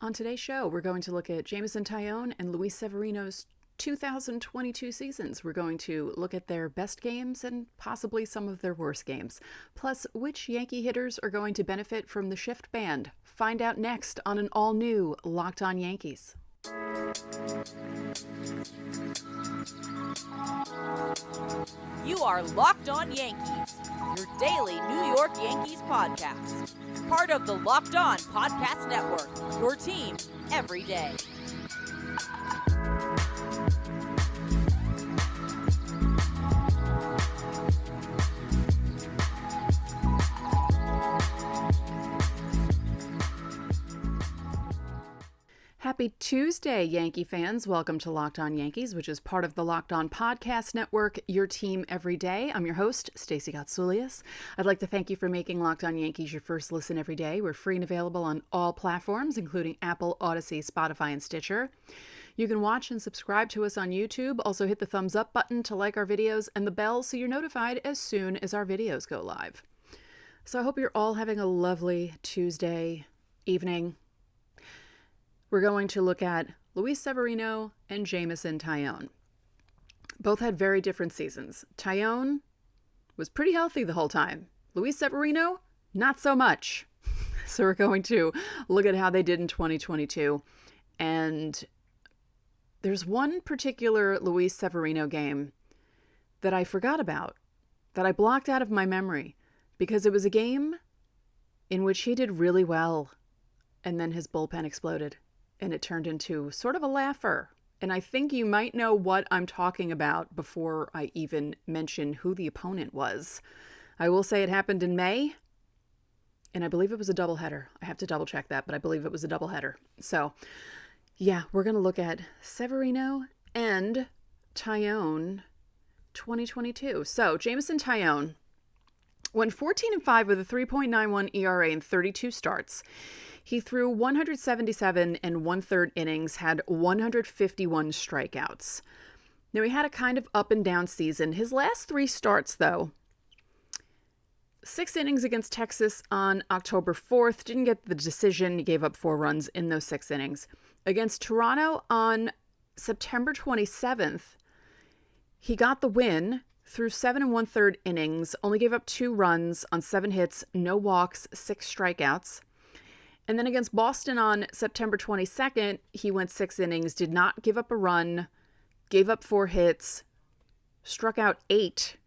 On today's show, we're going to look at Jameson Taillon and Luis Severino's 2022 seasons. We're going to look at their best games and possibly some of their worst games. Plus, which Yankee hitters are going to benefit from the shift ban? Find out next on an all-new Locked On Yankees. You are Locked On Yankees, your daily New York Yankees podcast. Part of the Locked On Podcast Network, your team every day. Happy Tuesday, Yankee fans. Welcome to Locked On Yankees, which is part of the Locked On Podcast Network, your team every day. I'm your host, Stacey. I'd like to thank you for making Locked On Yankees your first listen every day. We're free and available on all platforms, including Apple, Odyssey, Spotify, and Stitcher. You can watch and subscribe to us on YouTube. Also hit the thumbs up button to like our videos and the bell so you're notified as soon as our videos go live. So I hope you're all having a lovely Tuesday evening. We're going to look at Luis Severino and Jameson Taillon. Both had very different seasons. Taillon was pretty healthy the whole time. Luis Severino, not so much. So we're going to look at how they did in 2022. And there's one particular Luis Severino game that I forgot about, that I blocked out of my memory, because it was a game in which he did really well, and then his bullpen exploded. And it turned into sort of a laugher. And I think you might know what I'm talking about before I even mention who the opponent was. I will say it happened in May, and I believe it was a doubleheader. I have to double check that, but I believe it was a doubleheader. So, yeah, we're going to look at Severino and Taillon 2022. So, Jameson Taillon went 14-5 with a 3.91 ERA in 32 starts. He threw 177 and one-third innings, had 151 strikeouts. Now, he had a kind of up and down season. His last three starts, though, 6 innings against Texas on October 4th, didn't get the decision. He gave up 4 runs in those 6 innings. Against Toronto on September 27th, he got the win, threw 7 and one-third innings, only gave up 2 runs on 7 hits, no walks, 6 strikeouts. And then against Boston on September 22nd, he went 6 innings, did not give up a run, gave up 4 hits, struck out 8,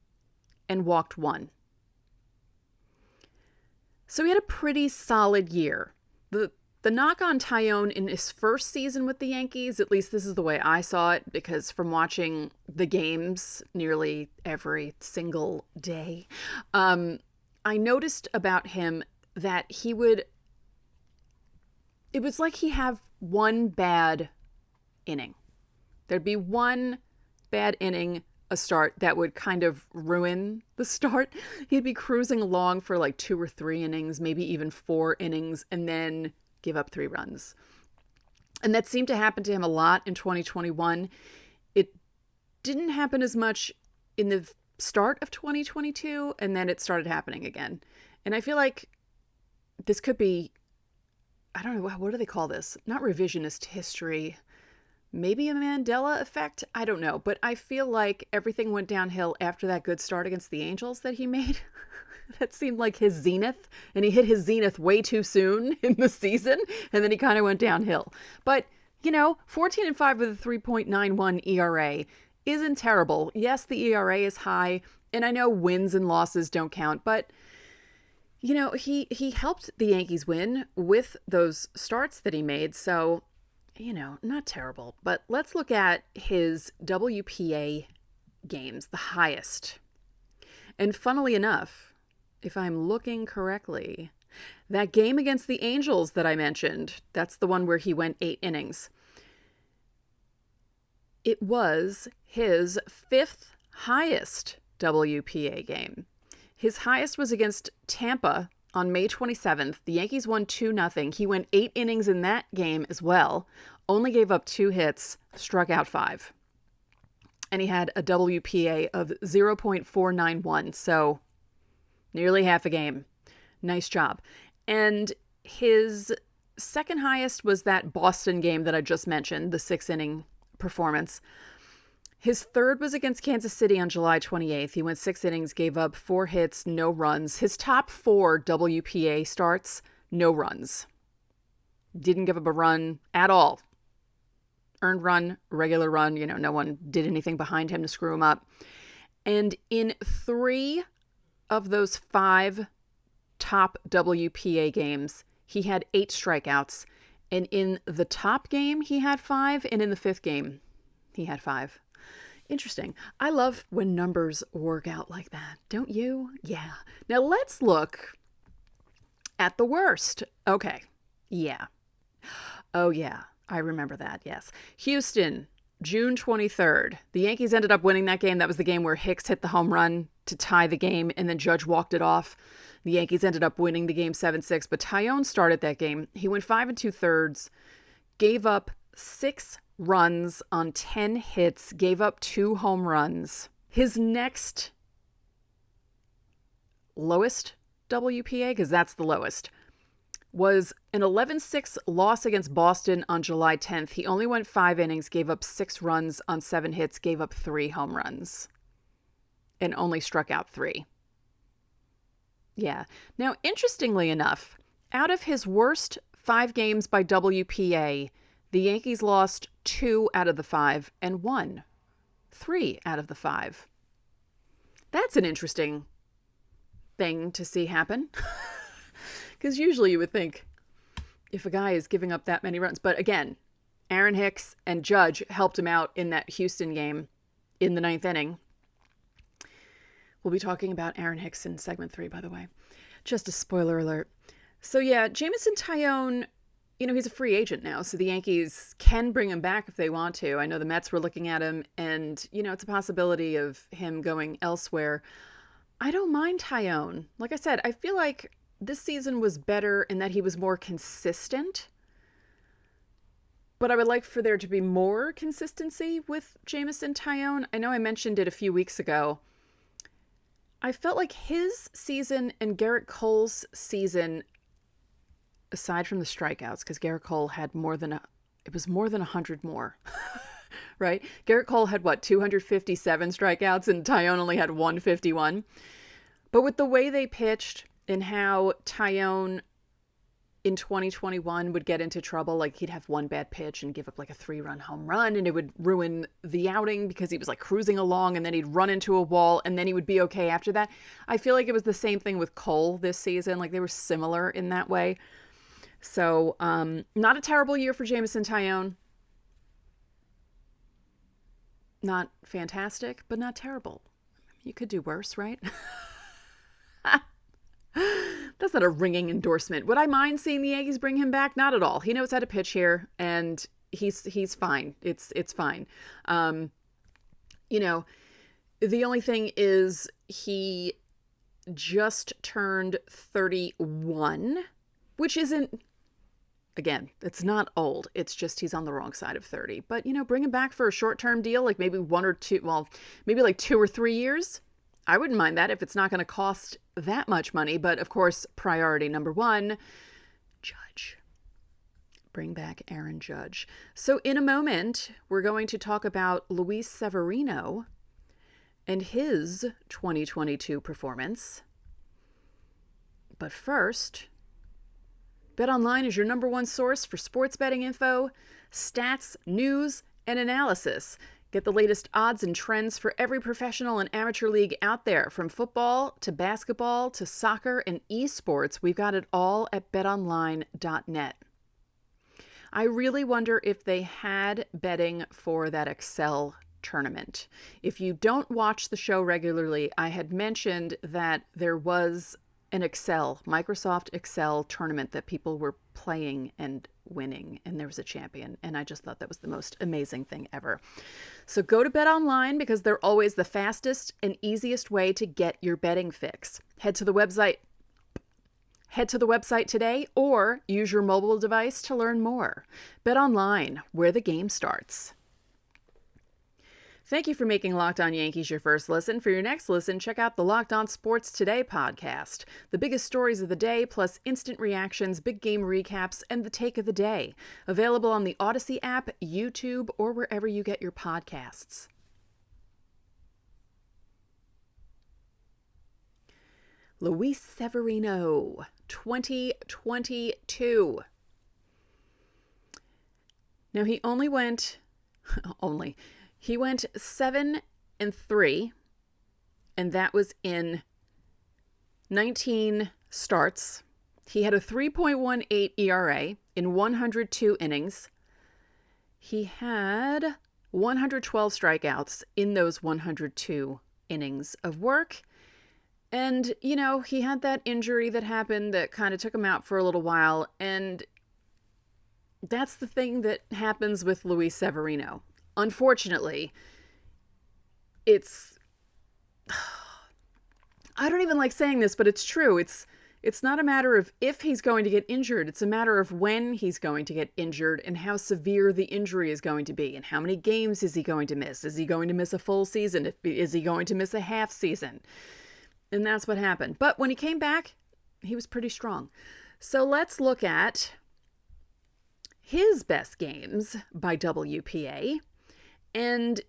and walked 1. So he had a pretty solid year. The knock on Taillon in his first season with the Yankees, at least this is the way I saw it, because from watching the games nearly every single day, I noticed about him that it was like he have one bad inning. There'd be one bad inning, a start, that would kind of ruin the start. He'd be cruising along for like 2 or 3 innings, maybe even 4 innings, and then give up 3 runs. And that seemed to happen to him a lot in 2021. It didn't happen as much in the start of 2022, and then it started happening again. And I feel like this could be, I don't know, what do they call this? Not revisionist history. Maybe a Mandela effect? I don't know. But I feel like everything went downhill after that good start against the Angels that he made. That seemed like his zenith. And he hit his zenith way too soon in the season. And then he kind of went downhill. But, 14-5 with a 3.91 ERA isn't terrible. Yes, the ERA is high. And I know wins and losses don't count. But he helped the Yankees win with those starts that he made. So, not terrible. But let's look at his WPA games, the highest. And funnily enough, if I'm looking correctly, that game against the Angels that I mentioned, that's the one where he went 8 innings. It was his 5th highest WPA game. His highest was against Tampa on May 27th. The Yankees won 2-0. He went 8 innings in that game as well, only gave up 2 hits, struck out 5. And he had a WPA of 0.491, so nearly half a game. Nice job. And his second highest was that Boston game that I just mentioned, the 6-inning performance. His third was against Kansas City on July 28th. He went 6 innings, gave up 4 hits, no runs. His top 4 WPA starts, no runs. Didn't give up a run at all. Earned run, regular run, no one did anything behind him to screw him up. And in 3 of those 5 top WPA games, he had 8 strikeouts. And in the top game, he had 5. And in the 5th game, he had 5. Interesting. I love when numbers work out like that. Don't you? Yeah. Now let's look at the worst. Okay. Yeah. Oh, yeah. I remember that. Yes. Houston, June 23rd. The Yankees ended up winning that game. That was the game where Hicks hit the home run to tie the game, and then Judge walked it off. The Yankees ended up winning the game 7-6, but Taillon started that game. He went 5 2/3, gave up 6 runs on 10 hits, gave up 2 home runs. His next lowest WPA, because that's the lowest, was an 11-6 loss against Boston on July 10th. He only went 5 innings, gave up 6 runs on 7 hits, gave up 3 home runs, and only struck out 3. Yeah. Now, interestingly enough, out of his worst 5 games by WPA, the Yankees lost 2 out of the 5 and won 3 out of the 5. That's an interesting thing to see happen. Because usually you would think if a guy is giving up that many runs. But again, Aaron Hicks and Judge helped him out in that Houston game in the 9th inning. We'll be talking about Aaron Hicks in segment 3, by the way. Just a spoiler alert. So yeah, Jameson Taillon, he's a free agent now, so the Yankees can bring him back if they want to. I know the Mets were looking at him, and, it's a possibility of him going elsewhere. I don't mind Taillon. Like I said, I feel like this season was better in that he was more consistent. But I would like for there to be more consistency with Jameson Taillon. I know I mentioned it a few weeks ago. I felt like his season and Garrett Cole's season, aside from the strikeouts, because Garrett Cole had more than 100 more, right? Garrett Cole had 257 strikeouts, and Taillon only had 151. But with the way they pitched and how Taillon in 2021 would get into trouble, like he'd have one bad pitch and give up like a 3-run home run, and it would ruin the outing because he was like cruising along, and then he'd run into a wall, and then he would be okay after that. I feel like it was the same thing with Cole this season. Like they were similar in that way. So not a terrible year for Jameson Taillon. Not fantastic, but not terrible. You could do worse, right? That's not a ringing endorsement. Would I mind seeing the Yankees bring him back? Not at all. He knows how to pitch here, and he's fine. It's fine. The only thing is he just turned 31, which isn't, again, it's not old. It's just he's on the wrong side of 30. But, bring him back for a short-term deal, like maybe 1 or 2, maybe like 2 or 3 years. I wouldn't mind that if it's not going to cost that much money. But of course, priority number 1, Judge. Bring back Aaron Judge. So in a moment, we're going to talk about Luis Severino and his 2022 performance. But first, BetOnline is your number 1 source for sports betting info, stats, news, and analysis. Get the latest odds and trends for every professional and amateur league out there, from football to basketball to soccer and esports. We've got it all at betonline.net. I really wonder if they had betting for that Excel tournament. If you don't watch the show regularly, I had mentioned that there was an Microsoft Excel tournament that people were playing and winning, and there was a champion, and I just thought that was the most amazing thing ever. So go to BetOnline because they're always the fastest and easiest way to get your betting fix. Head to the website today or use your mobile device to learn more. BetOnline, where the game starts. Thank you for making Locked On Yankees your first listen. For your next listen, check out the Locked On Sports Today podcast. The biggest stories of the day, plus instant reactions, big game recaps, and the take of the day. Available on the Odyssey app, YouTube, or wherever you get your podcasts. Luis Severino, 2022. Now, he went 7-3, and that was in 19 starts. He had a 3.18 ERA in 102 innings. He had 112 strikeouts in those 102 innings of work. And, he had that injury that happened that kind of took him out for a little while. And that's the thing that happens with Luis Severino. Unfortunately, I don't even like saying this, but it's true. It's not a matter of if he's going to get injured. It's a matter of when he's going to get injured and how severe the injury is going to be and how many games is he going to miss. Is he going to miss a full season? Is he going to miss a half season? And that's what happened. But when he came back, he was pretty strong. So let's look at his best games by WPA. And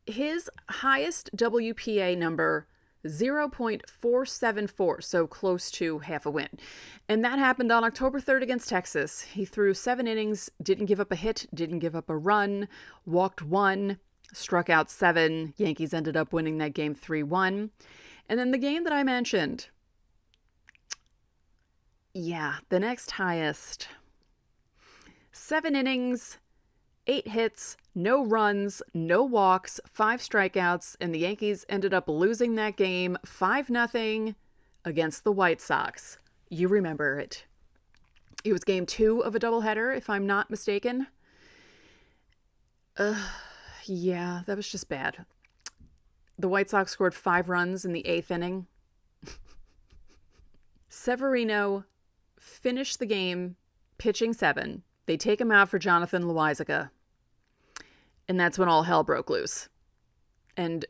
his highest WPA number, 0.474, so close to half a win. And that happened on October 3rd against Texas. He threw 7 innings, didn't give up a hit, didn't give up a run, walked 1, struck out 7. Yankees ended up winning that game 3-1. And then the game that I mentioned, the next highest, 7 innings, 8 hits, no runs, no walks, 5 strikeouts, and the Yankees ended up losing that game 5-0 against the White Sox. You remember it. It was game 2 of a doubleheader, if I'm not mistaken. Yeah, that was just bad. The White Sox scored 5 runs in the 8th inning. Severino finished the game pitching 7. They take him out for Jonathan Loaisiga. And that's when all hell broke loose. And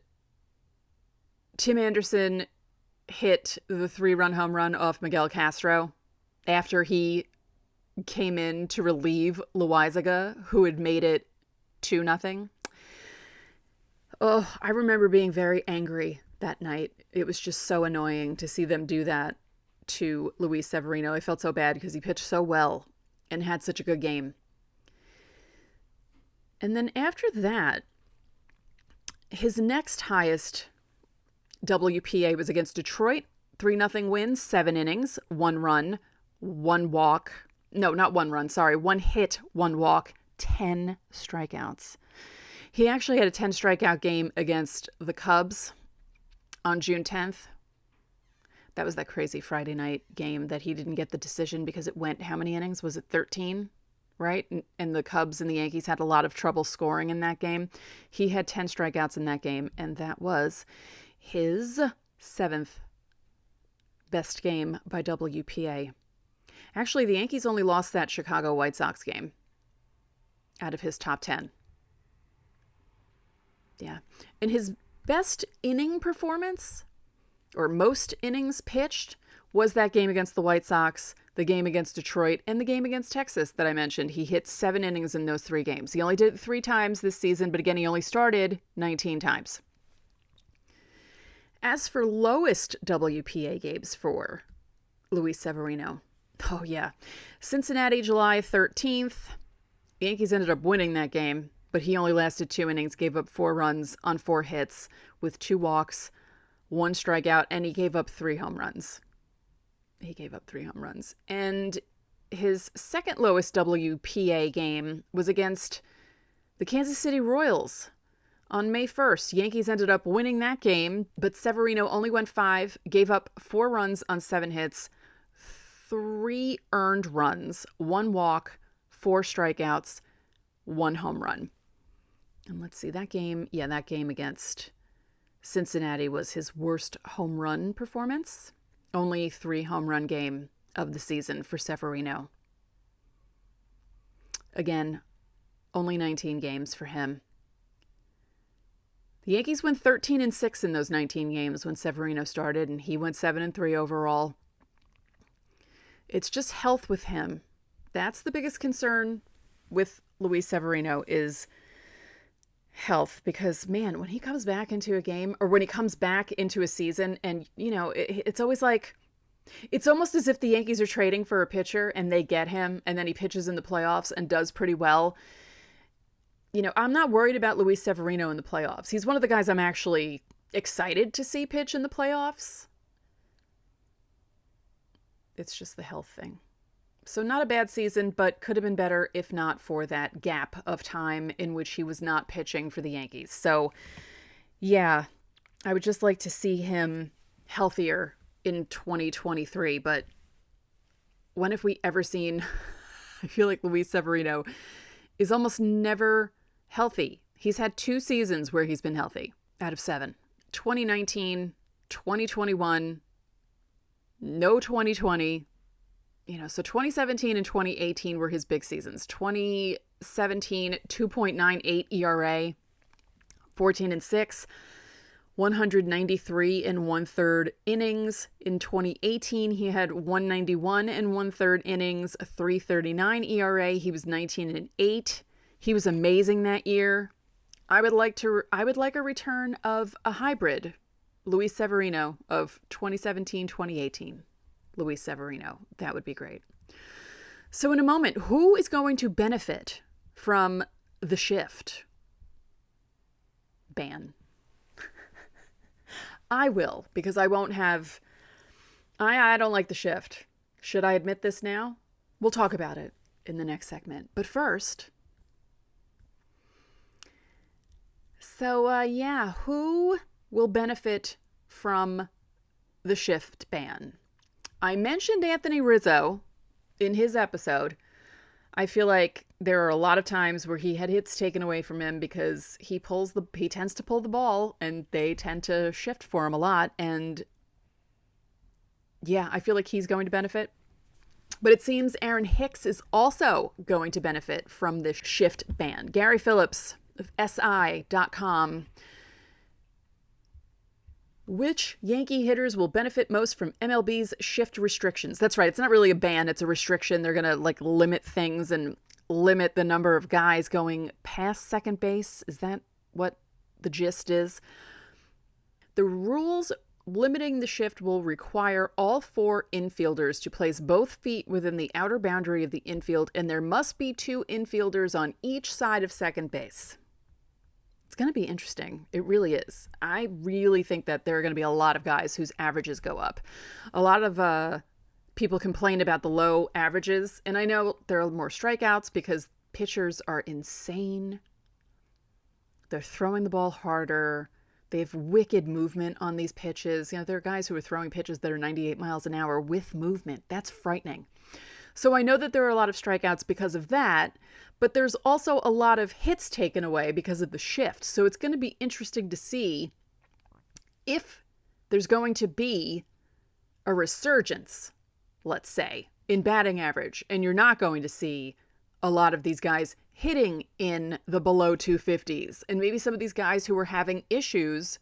Tim Anderson hit the 3-run home run off Miguel Castro after he came in to relieve Loaisiga, who had made it 2-0. Oh, I remember being very angry that night. It was just so annoying to see them do that to Luis Severino. I felt so bad because he pitched so well and had such a good game. And then after that, his next highest WPA was against Detroit. 3-0 win, 7 innings, 1 run, 1 walk. No, not 1 run, sorry. 1 hit, 1 walk, 10 strikeouts. He actually had a 10 strikeout game against the Cubs on June 10th. That was that crazy Friday night game that he didn't get the decision because it went, how many innings? Was it 13? Right? And the Cubs and the Yankees had a lot of trouble scoring in that game. He had 10 strikeouts in that game, and that was his 7th best game by WPA. Actually, the Yankees only lost that Chicago White Sox game out of his top 10. Yeah. And his best inning performance, or most innings pitched, was that game against the White Sox, the game against Detroit, and the game against Texas that I mentioned. He hit 7 innings in those 3 games. He only did it 3 times this season, but again, he only started 19 times. As for lowest WPA games for Luis Severino, Cincinnati, July 13th. The Yankees ended up winning that game, but he only lasted 2 innings, gave up 4 runs on 4 hits with 2 walks, 1 strikeout, and he gave up 3 home runs. And his second lowest WPA game was against the Kansas City Royals on May 1st. Yankees ended up winning that game, but Severino only went 5, gave up 4 runs on 7 hits, 3 earned runs, 1 walk, 4 strikeouts, 1 home run. And let's see, that game against Cincinnati was his worst home run performance. Only 3 home run game of the season for Severino. Again, only 19 games for him. The Yankees went 13-6 in those 19 games when Severino started, and he went 7-3 overall. It's just health with him. That's the biggest concern with Luis Severino is health, because man, when he comes back into a game, or when he comes back into a season, and it's always like, it's almost as if the Yankees are trading for a pitcher and they get him, and then he pitches in the playoffs and does pretty well. I'm not worried about Luis Severino in the playoffs. He's one of the guys I'm actually excited to see pitch in the playoffs. It's just the health thing. So not a bad season, but could have been better if not for that gap of time in which he was not pitching for the Yankees. So, yeah, I would just like to see him healthier in 2023. But when have we ever seen, I feel like Luis Severino is almost never healthy. He's had 2 seasons where he's been healthy out of 7. 2019, 2021, no 2020. So 2017 and 2018 were his big seasons. 2017, 2.98 ERA, 14-6, 193 and 1/3 innings. In 2018, he had 191 and 1/3 innings, a 3.39 ERA. He was 19-8. He was amazing that year. I would like a return of a hybrid Luis Severino of 2017, 2018. Luis Severino. That would be great. So in a moment, who is going to benefit from the shift ban? I will, because I won't have... I don't like the shift. Should I admit this now? We'll talk about it in the next segment. But first... who will benefit from the shift ban? I mentioned Anthony Rizzo in his episode. I feel like there are a lot of times where he had hits taken away from him because he tends to pull the ball, and they tend to shift for him a lot. And yeah, I feel like he's going to benefit. But it seems Aaron Hicks is also going to benefit from this shift ban. Gary Phillips of SI.com. Which Yankee hitters will benefit most from MLB's shift restrictions? That's right. It's not really a ban. It's a restriction. They're going to limit things and limit the number of guys going past second base. Is that what the gist is? The rules limiting the shift will require all 4 infielders to place both feet within the outer boundary of the infield, and there must be 2 infielders on each side of second base. It's going to be interesting. It really is. I really think that there are going to be a lot of guys whose averages go up. A lot of people complain about the low averages, and I know there are more strikeouts because pitchers are insane. They're throwing the ball harder. They have wicked movement on these pitches. There are guys who are throwing pitches that are 98 miles an hour with movement. That's frightening. So I know that there are a lot of strikeouts because of that, but there's also a lot of hits taken away because of the shift. So it's going to be interesting to see if there's going to be a resurgence, let's say, in batting average, and you're not going to see a lot of these guys hitting in the below 250s. And maybe some of these guys who were having issues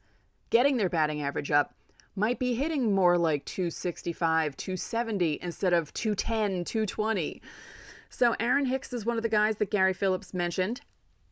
getting their batting average up might be hitting more like 265, 270 instead of 210, 220. So Aaron Hicks is one of the guys that Gary Phillips mentioned.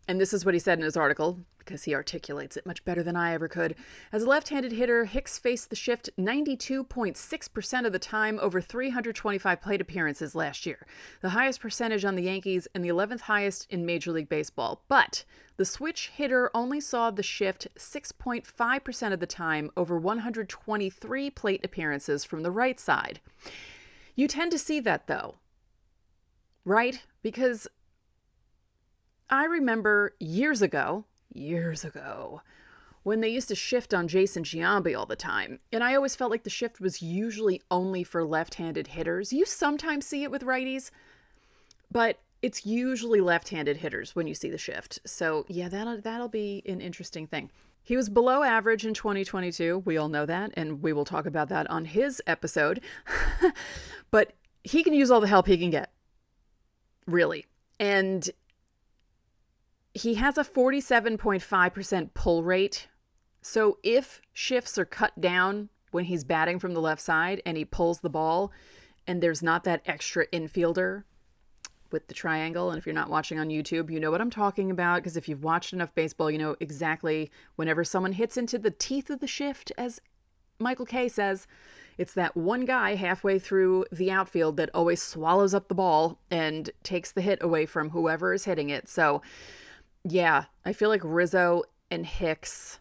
And this is what he said in his article, because he articulates it much better than I ever could. As a left-handed hitter, Hicks faced the shift 92.6% of the time over 325 plate appearances last year, the highest percentage on the Yankees and the 11th highest in Major League Baseball. But the switch hitter only saw the shift 6.5% of the time over 123 plate appearances from the right side. You tend to see that, though, right? Because I remember years ago, when they used to shift on Jason Giambi all the time. And I always felt like the shift was usually only for left-handed hitters. You sometimes see it with righties, but it's usually left-handed hitters when you see the shift. So yeah, that'll be an interesting thing. He was below average in 2022. We all know that, and we will talk about that on his episode. But he can use all the help he can get, really. And he has a 47.5% pull rate So if shifts are cut down when he's batting from the left side and he pulls the ball and there's not that extra infielder with the triangle, and if you're not watching on YouTube, you know what I'm talking about, because if you've watched enough baseball, you know exactly whenever someone hits into the teeth of the shift, as Michael Kay says, it's that one guy halfway through the outfield that always swallows up the ball and takes the hit away from whoever is hitting it. So, yeah, I feel like Rizzo and Hicks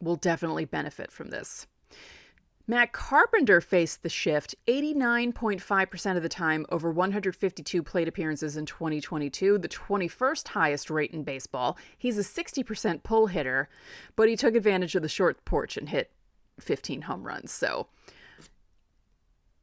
will definitely benefit from this. Matt Carpenter faced the shift 89.5% of the time over 152 plate appearances in 2022, the 21st highest rate in baseball. He's a 60% pull hitter, but he took advantage of the short porch and hit 15 home runs. So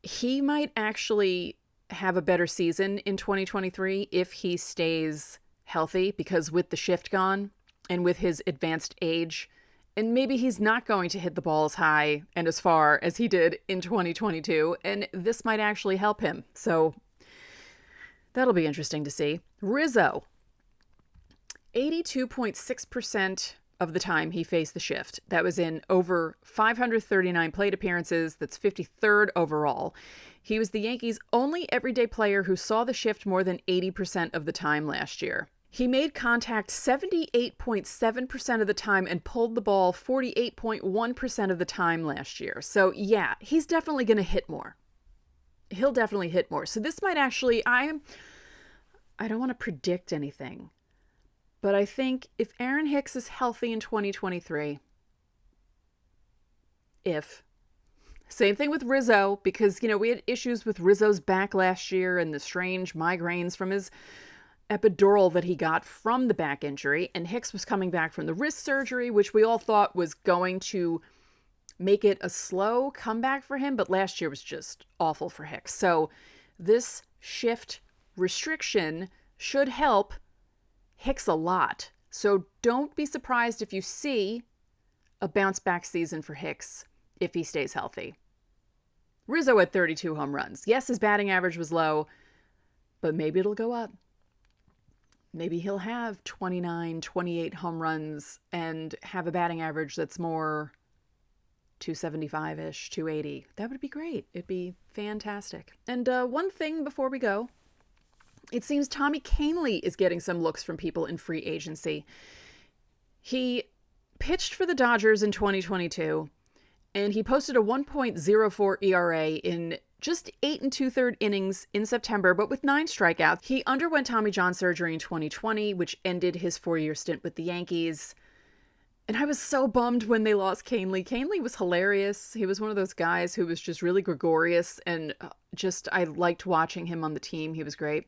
he might actually have a better season in 2023 if he stays healthy, because with the shift gone and with his advanced age, and maybe he's not going to hit the ball as high and as far as he did in 2022, and this might actually help him. So that'll be interesting to see. Rizzo, 82.6% of the time he faced the shift. That was in over 539 plate appearances. That's 53rd overall. He was the Yankees' only everyday player who saw the shift more than 80% of the time last year. He made contact 78.7% of the time and pulled the ball 48.1% of the time last year. So yeah, he's definitely going to hit more. He'll definitely hit more. So this might actually, I don't want to predict anything, but I think if Aaron Hicks is healthy in 2023, same thing with Rizzo, because, you know, we had issues with Rizzo's back last year and the strange migraines from his epidural that he got from the back injury, and Hicks was coming back from the wrist surgery, which we all thought was going to make it a slow comeback for him, but last year was just awful for Hicks. So this shift restriction should help Hicks a lot. So don't be surprised if you see a bounce back season for Hicks if he stays healthy. Rizzo at 32 home runs. Yes, his batting average was low, but maybe it'll go up. Maybe he'll have 29, 28 home runs and have a batting average that's more 275-ish, 280. That would be great. It'd be fantastic. And one thing before we go, it seems Tommy Kahnle is getting some looks from people in free agency. He pitched for the Dodgers in 2022, and he posted a 1.04 ERA in just 8 2/3 innings in September, but with 9 strikeouts. He underwent Tommy John surgery in 2020, which ended his 4-year stint with the Yankees. And I was so bummed when they lost Kahnle. Kahnle was hilarious. He was one of those guys who was just really gregarious, and I liked watching him on the team. He was great.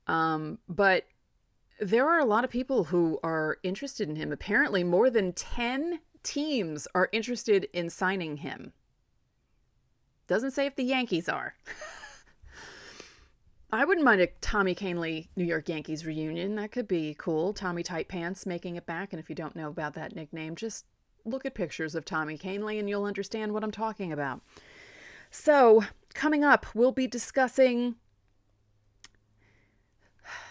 But there are a lot of people who are interested in him. Apparently, more than 10 teams are interested in signing him. Doesn't say if the Yankees are. I wouldn't mind a Tommy Kahnle New York Yankees reunion. That could be cool. Tommy Tight Pants making it back. And if you don't know about that nickname, just look at pictures of Tommy Kahnle and you'll understand what I'm talking about. So, coming up, we'll be discussing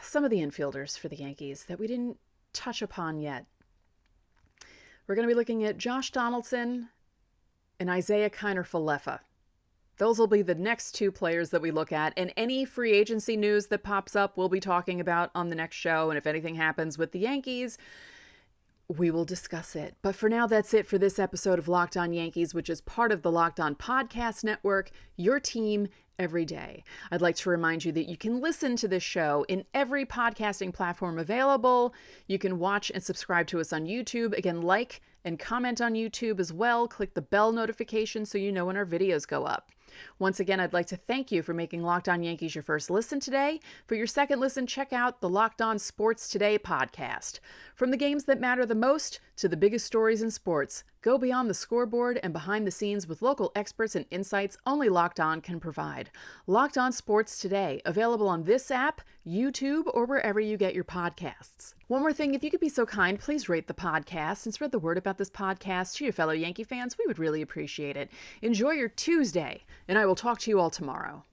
some of the infielders for the Yankees that we didn't touch upon yet. We're going to be looking at Josh Donaldson and Isaiah Kiner-Falefa. Those will be the next 2 players that we look at, and any free agency news that pops up we'll be talking about on the next show, and if anything happens with the Yankees, we will discuss it. But for now, that's it for this episode of Locked On Yankees, which is part of the Locked On Podcast Network, your team every day. I'd like to remind you that you can listen to this show in every podcasting platform available. You can watch and subscribe to us on YouTube. Again, like and comment on YouTube as well. Click the bell notification so you know when our videos go up. Once again, I'd like to thank you for making Locked On Yankees your first listen today. For your second listen, check out the Locked On Sports Today podcast. From the games that matter the most to the biggest stories in sports, go beyond the scoreboard and behind the scenes with local experts and insights only Locked On can provide. Locked On Sports Today, available on this app, YouTube, or wherever you get your podcasts. One more thing, if you could be so kind, please rate the podcast and spread the word about this podcast to your fellow Yankee fans. We would really appreciate it. Enjoy your Tuesday, and I will talk to you all tomorrow.